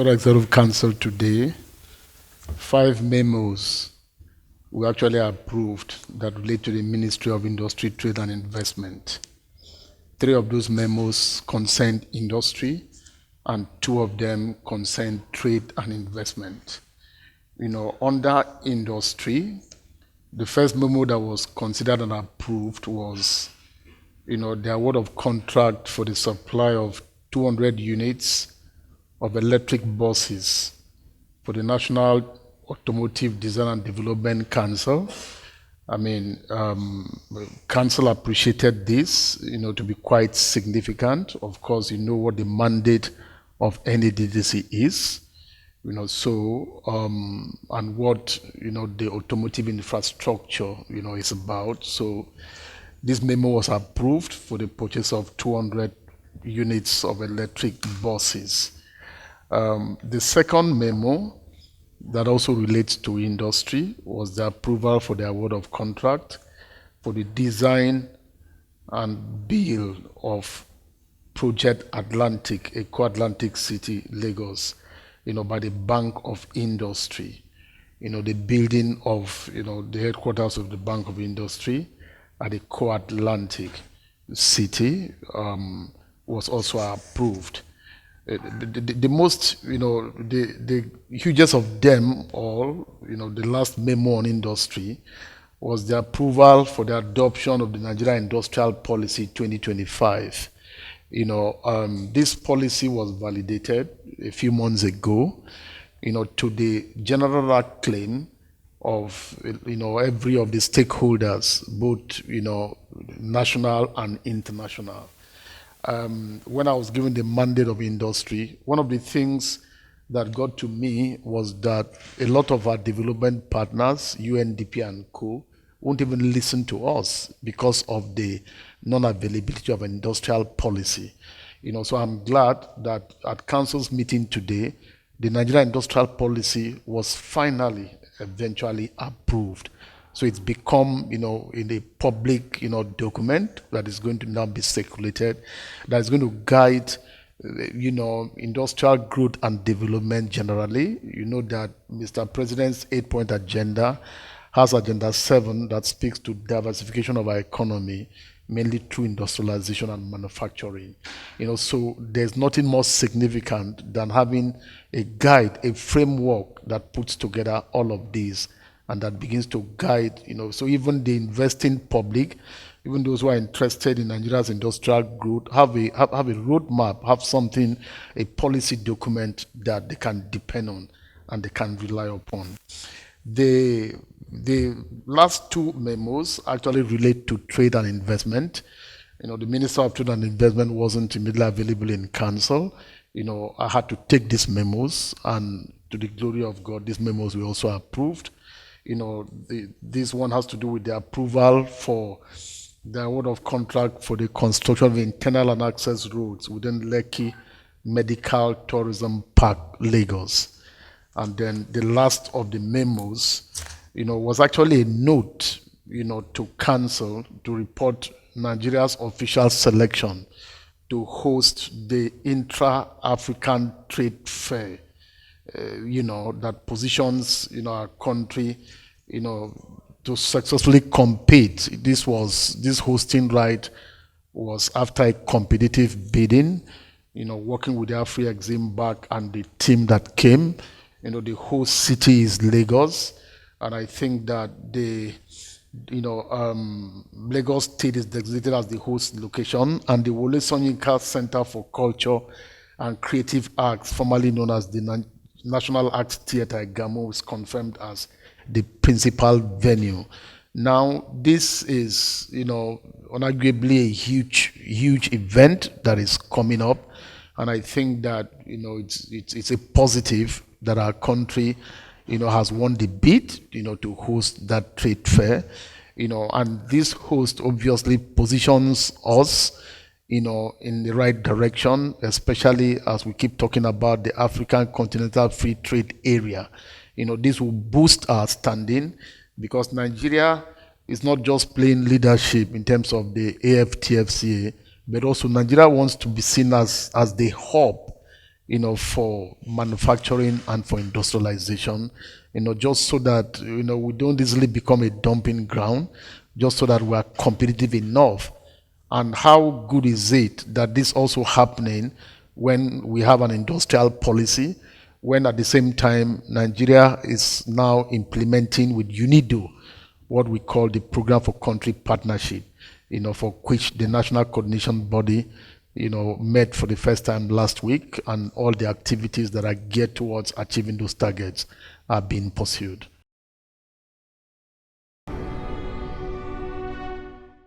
Federal Executive Council today, 5 memos were actually approved that relate to the Ministry of Industry, Trade and Investment. 3 of those memos concerned industry, and 2 of them concerned trade and investment. Under industry, the first memo that was considered and approved was, the award of contract for the supply of 200 units of electric buses for the National Automotive Design and Development Council. Council appreciated this, to be quite significant. Of course, you know what the mandate of NADDC is, and what, the automotive infrastructure, is about. So this memo was approved for the purchase of 200 units of electric buses. The second memo that also relates to industry was the approval for the award of contract for the design and build of Project Atlantic, a co-Atlantic city, Lagos, by the Bank of Industry. The building of, the headquarters of the Bank of Industry at the co-Atlantic city was also approved. The most, the hugest of them all, the last memo on industry was the approval for the adoption of the Nigeria Industrial Policy 2025. This policy was validated a few months ago, to the general acclaim of, every of the stakeholders, both, national and international. When I was given the mandate of industry, one of the things that got to me was that a lot of our development partners, UNDP and co, won't even listen to us because of the non-availability of industrial policy. So I'm glad that at Council's meeting today, the Nigeria Industrial Policy was finally, eventually approved. So it's become, in a public, document that is going to now be circulated, that is going to guide, industrial growth and development generally. You know that Mr. President's 8-point agenda has Agenda 7 that speaks to diversification of our economy, mainly through industrialization and manufacturing. So there's nothing more significant than having a guide, a framework that puts together all of these and that begins to guide, so even the investing public, even those who are interested in Nigeria's industrial growth, have a roadmap, have something, a policy document that they can depend on and they can rely upon. The last 2 memos actually relate to trade and investment. The Minister of Trade and Investment wasn't immediately available in council. I had to take these memos, and to the glory of God, these memos were also approved. This one has to do with the approval for the award of contract for the construction of internal and access roads within Lekki Medical Tourism Park, Lagos. And then the last of the memos, was actually a note, to council to report Nigeria's official selection to host the Intra-African Trade Fair, that positions, our country, to successfully compete. This hosting right was after a competitive bidding, working with the Afri-Exim and the team that came. The host city is Lagos, and I think that Lagos State is designated as the host location, and the Wole Soyinka Center for Culture and Creative Arts, formerly known as the National Arts Theatre Gamo, is confirmed as the principal venue. Now, this is, unarguably a huge event that is coming up, and I think that, it's a positive that our country, has won the bid, to host that trade fair, and this host obviously positions us, in the right direction, especially as we keep talking about the African Continental Free Trade Area. This will boost our standing because Nigeria is not just playing leadership in terms of the AFTFCA, but also Nigeria wants to be seen as the hub, for manufacturing and for industrialization, just so that, we don't easily become a dumping ground, just so that we are competitive enough. And how good is it that this also happening when we have an industrial policy, when at the same time Nigeria is now implementing with UNIDO what we call the Program for Country Partnership, for which the National Coordination Body, met for the first time last week, and all the activities that are geared towards achieving those targets are being pursued.